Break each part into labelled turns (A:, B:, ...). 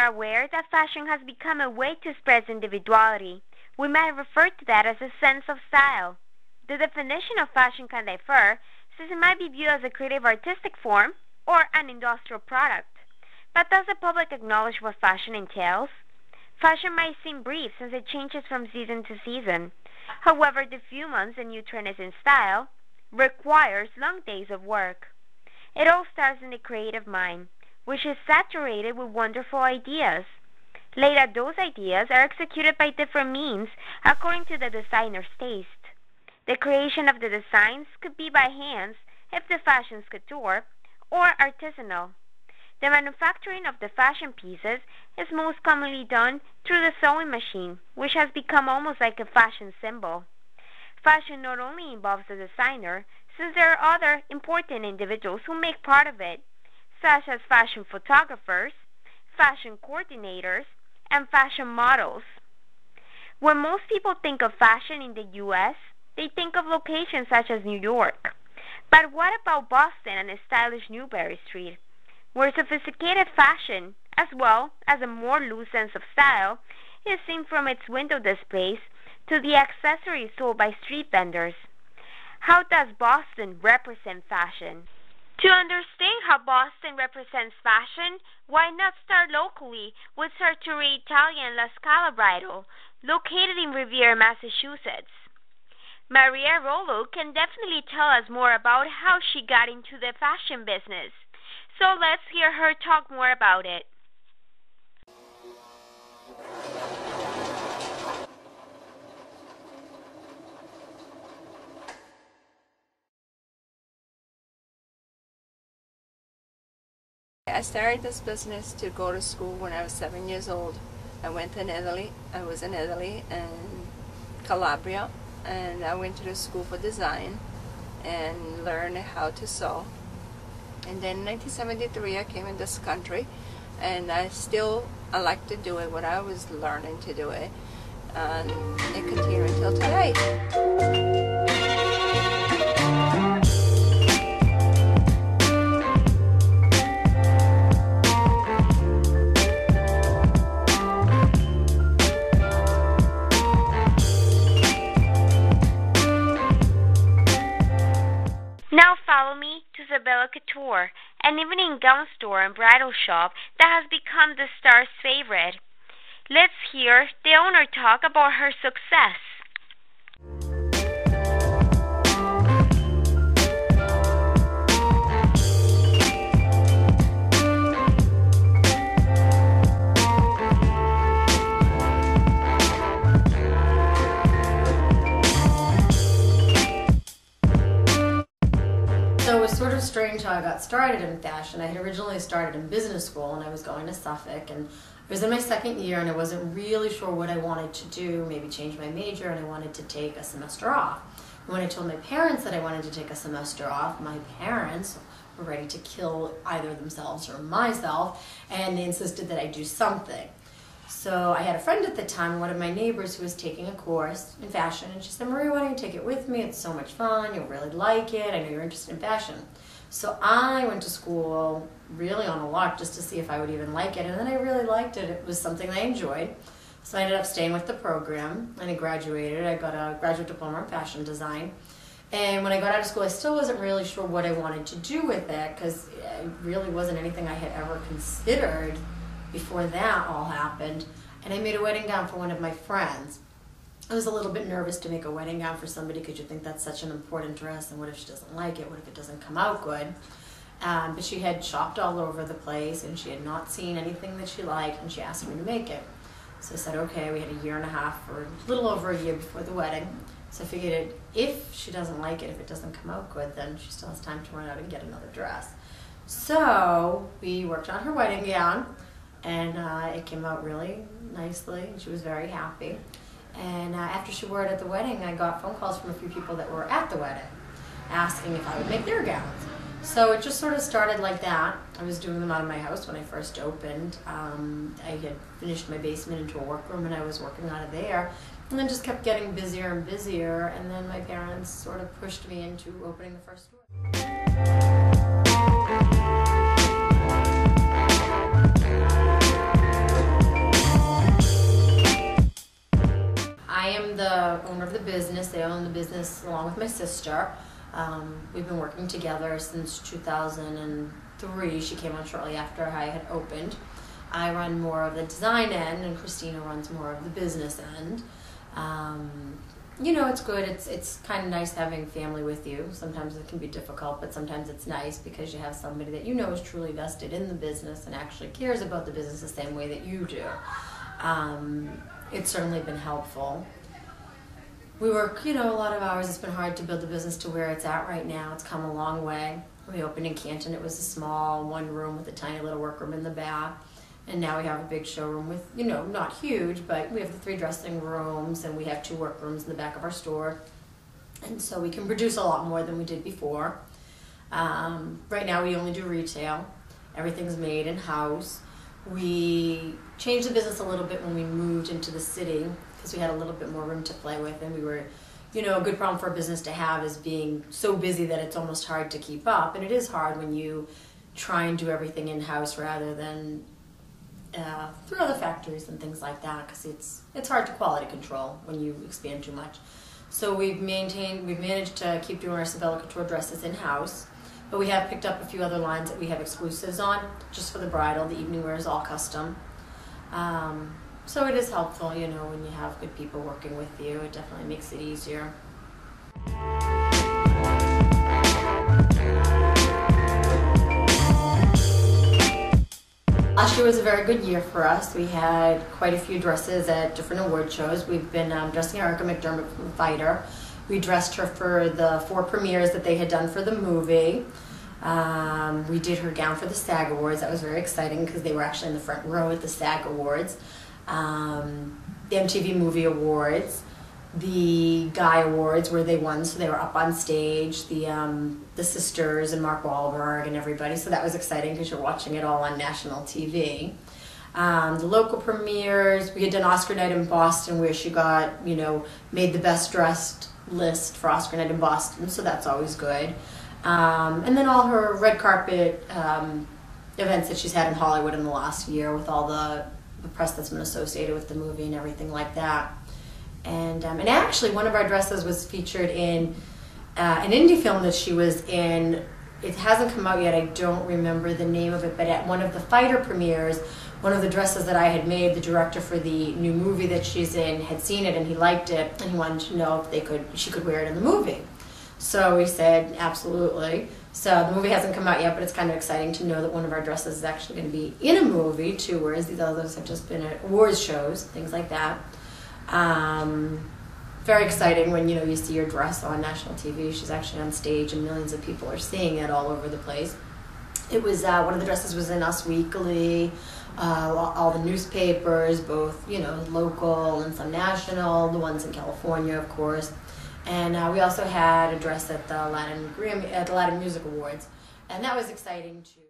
A: are aware that fashion has become a way to express individuality. We might refer to that as a sense of style. The definition of fashion can differ, since it might be viewed as a creative artistic form or an industrial product. But does the public acknowledge what fashion entails? Fashion might seem brief since it changes from season to season. However, the few months a new trend is in style requires long days of work. It all starts in the creative mind, which is saturated with wonderful ideas. Later, those ideas are executed by different means according to the designer's taste. The creation of the designs could be by hands if the fashion's couture, or artisanal. The manufacturing of the fashion pieces is most commonly done through the sewing machine, which has become almost like a fashion symbol. Fashion not only involves the designer, since there are other important individuals who make part of it, such as fashion photographers, fashion coordinators, and fashion models. When most people think of fashion in the U.S., they think of locations such as New York. But what about Boston and a stylish Newbury Street, where sophisticated fashion, as well as a more loose sense of style, is seen from its window displays to the accessories sold by street vendors? How does Boston represent fashion? To understand how Boston represents fashion, why not start locally with Sartoria Italia and La Scala Bridal, located in Revere, Massachusetts? Maria Rollo can definitely tell us more about how she got into the fashion business. So let's hear her talk more about it.
B: I started this business to go to school when I was 7 years old. I went to Italy. I was in Italy and Calabria, and I went to the school for design and learned how to sew. And then in 1973 I came in this country, and I like to do it when I was learning to do it, and it continued until today.
A: Now follow me to Isabella Couture, an evening gown store and bridal shop that has become the star's favorite. Let's hear the owner talk about her success.
C: So it was sort of strange how I got started in fashion. I had originally started in business school and I was going to Suffolk, and I was in my second year and I wasn't really sure what I wanted to do, maybe change my major, and I wanted to take a semester off. And when I told my parents that I wanted to take a semester off, my parents were ready to kill either themselves or myself, and they insisted that I do something. So I had a friend at the time, one of my neighbors, who was taking a course in fashion, and she said, "Maria, why don't you take it with me? It's so much fun. You'll really like it. I know you're interested in fashion." So I went to school really on a lark just to see if I would even like it, and then I really liked it. It was something I enjoyed. So I ended up staying with the program, and I graduated. I got a graduate diploma in fashion design. And when I got out of school, I still wasn't really sure what I wanted to do with it, because it really wasn't anything I had ever considered before that all happened. And I made a wedding gown for one of my friends. I was a little bit nervous to make a wedding gown for somebody because you think that's such an important dress, and what if she doesn't like it? What if it doesn't come out good? But she had shopped all over the place, and she had not seen anything that she liked, and she asked me to make it. So I said, okay. We had a year and a half, or a little over a year before the wedding. So I figured if she doesn't like it, if it doesn't come out good, then she still has time to run out and get another dress. So we worked on her wedding gown, and it came out really nicely, and she was very happy. And after she wore it at the wedding, I got phone calls from a few people that were at the wedding asking if I would make their gowns. So it just sort of started like that. I was doing them out of my house when I first opened. I had finished my basement into a workroom, and I was working out of there, and then just kept getting busier and busier, and then my parents sort of pushed me into opening the first store. the owner of the business. They own the business along with my sister. We've been working together since 2003. She came on shortly after I had opened. I run more of the design end, and Christina runs more of the business end. You know, it's good. It's kind of nice having family with you. Sometimes it can be difficult, but sometimes it's nice because you have somebody that you know is truly vested in the business and actually cares about the business the same way that you do. It's certainly been helpful. We work, you know, a lot of hours. It's been hard to build the business to where it's at right now. It's come a long way. We opened in Canton. It was a small one room with a tiny little workroom in the back. And now we have a big showroom with, you know, not huge, but we have the 3 dressing rooms, and we have 2 workrooms in the back of our store. And so we can produce a lot more than we did before. Right now we only do retail. Everything's made in-house. We changed the business a little bit when we moved into the city because we had a little bit more room to play with, and we were, you know, a good problem for a business to have is being so busy that it's almost hard to keep up. And it is hard when you try and do everything in-house rather than through other factories and things like that, because it's hard to quality control when you expand too much. So we've managed to keep doing our Sabella Couture dresses in-house, but we have picked up a few other lines that we have exclusives on, just for the bridal. The evening wear is all custom. So it is helpful, you know, when you have good people working with you. It definitely makes it easier. Last year was a very good year for us. We had quite a few dresses at different award shows. We've been dressing Erica McDermott from Fighter. We dressed her for the 4 premieres that they had done for the movie. We did her gown for the SAG Awards. That was very exciting because they were actually in the front row at the SAG Awards. The MTV Movie Awards, the Guy Awards where they won, so they were up on stage, the sisters and Mark Wahlberg and everybody, so that was exciting because you're watching it all on national TV. The local premieres, we had done Oscar night in Boston where she got, you know, made the best dressed list for Oscar night in Boston, so that's always good. And then all her red carpet events that she's had in Hollywood in the last year with all the press that's been associated with the movie and everything like that. And actually one of our dresses was featured in an indie film that she was in. It hasn't come out yet, I don't remember the name of it, but at one of the Fighter premieres, one of the dresses that I had made, the director for the new movie that she's in had seen it and he liked it and he wanted to know if she could wear it in the movie. So we said absolutely. So the movie hasn't come out yet, but it's kind of exciting to know that one of our dresses is actually going to be in a movie too, whereas these others have just been at awards shows, things like that. Very exciting when, you know, you see your dress on national TV. She's actually on stage and millions of people are seeing it all over the place. It was one of the dresses was in Us Weekly, all the newspapers, both, you know, local and some national, the ones in California, of course. And we also had a dress at the Latin Music Awards, and that was exciting too.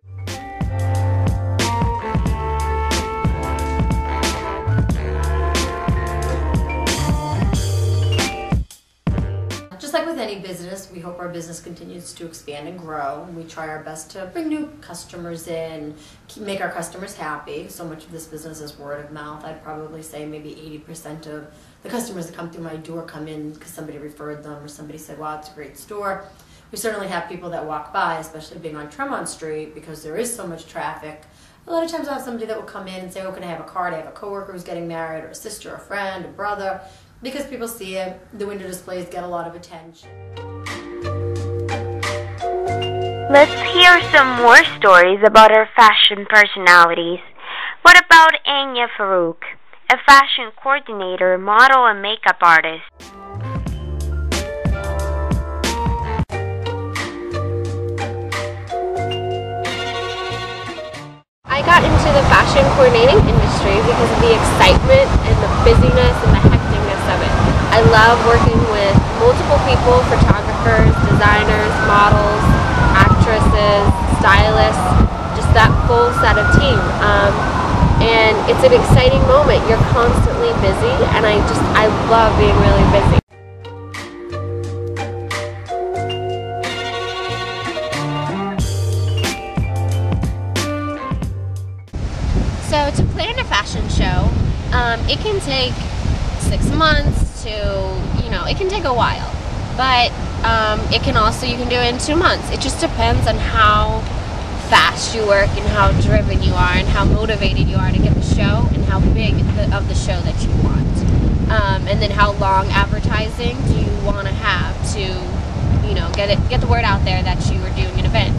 C: Just like with any business, we hope our business continues to expand and grow, and we try our best to bring new customers in, make our customers happy. So much of this business is word of mouth. I'd probably say maybe 80% of the customers that come through my door come in because somebody referred them or somebody said, wow, it's a great store. We certainly have people that walk by, especially being on Tremont Street, because there is so much traffic. A lot of times I'll have somebody that will come in and say, oh, can I have a card? I have a coworker who's getting married, or a sister, a friend, a brother. Because people see it, the window displays get a lot of attention.
A: Let's hear some more stories about our fashion personalities. What about Anya Farouk, a fashion coordinator, model, and makeup artist?
D: I got into the fashion coordinating industry because of the excitement and the busyness and the hecticness of it. I love working with multiple people, photographers, designers, models, actresses, stylists, just that full set of team. And it's an exciting moment. You're constantly busy, and I love being really busy. So to plan a fashion show, it can take 6 months to, you know, it can take a while, but it can also, you can do it in 2 months. It just depends on how fast you work and how driven you are and how motivated you are to get the show and how big of the show that you want. And then how long advertising do you want to have to, you know, get the word out there that you are doing an event.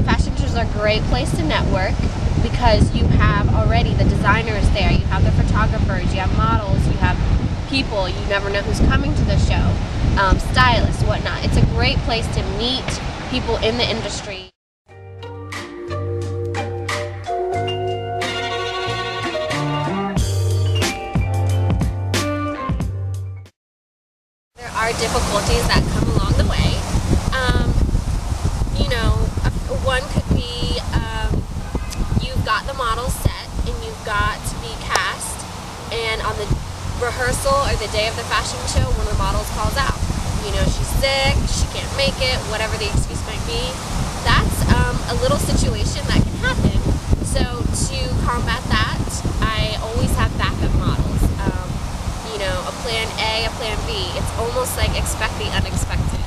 D: Fashion shows are a great place to network because you have already the designers there, you have the photographers, you have models, you have people, you never know who's coming to the show, stylists, whatnot. It's a great place to meet people in the industry. There are difficulties that come along the way. You know, one could be you've got the models set and you've got to be cast, and on the rehearsal or the day of the fashion show, one of the models calls out. You know, she's sick, she can't make it, whatever the excuse might be. That's a little situation that can happen. So to combat that, I always have backup models. You know, a plan A, a plan B. It's almost like expect the unexpected.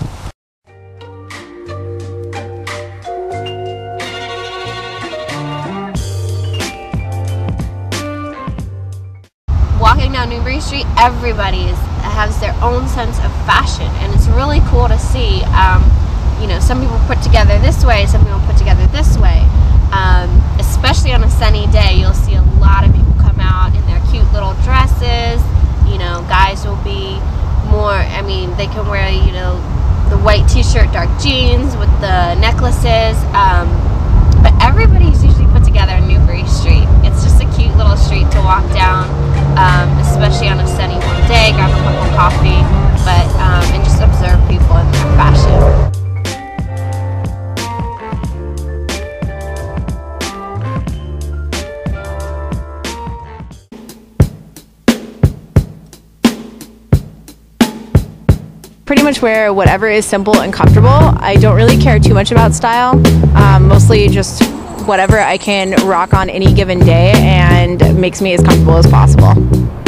D: Walking down Newbury Street, everybody has their own sense of fashion, and it's really cool to see. You know, some people put together this way, some people put together this way. Especially on a sunny day, you'll see a lot of people come out in their cute little dresses. You know, guys will be more, I mean, they can wear, you know, the white t-shirt, dark jeans with the necklaces. But everybody's usually put together on Newbury Street. It's just a cute little street to walk down, especially on a sunny warm day, grab a cup of coffee, but and just observe people in their fashion.
E: Pretty much wear whatever is simple and comfortable. I don't really care too much about style, mostly just whatever I can rock on any given day and makes me as comfortable as possible.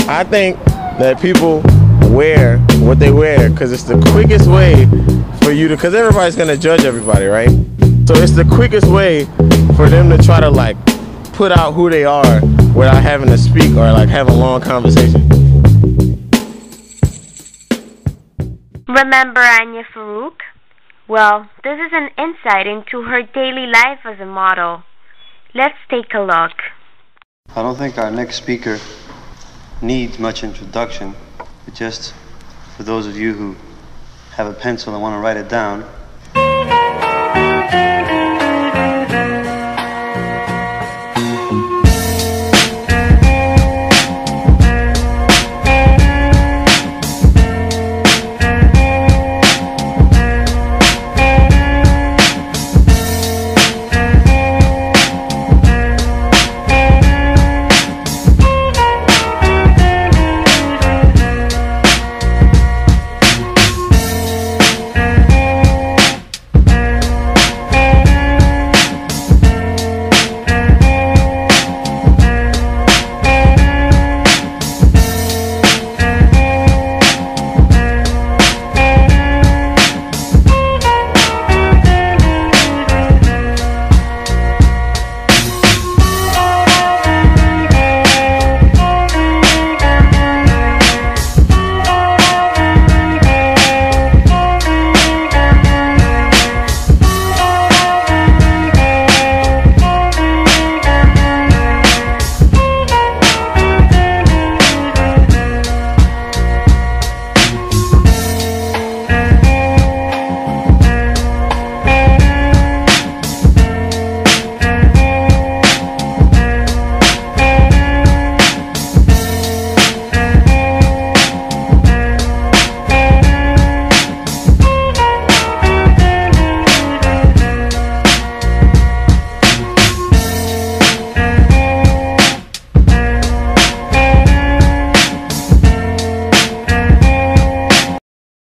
F: I think that people wear what they wear because it's the quickest way for you to, because everybody's going to judge everybody, right? So it's the quickest way for them to try to like put out who they are without having to speak or like have a long conversation.
A: Remember Anya Farouk? Well, this is an insight into her daily life as a model. Let's take a look.
G: I don't think our next speaker needs much introduction, but just for those of you who have a pencil and want to write it down,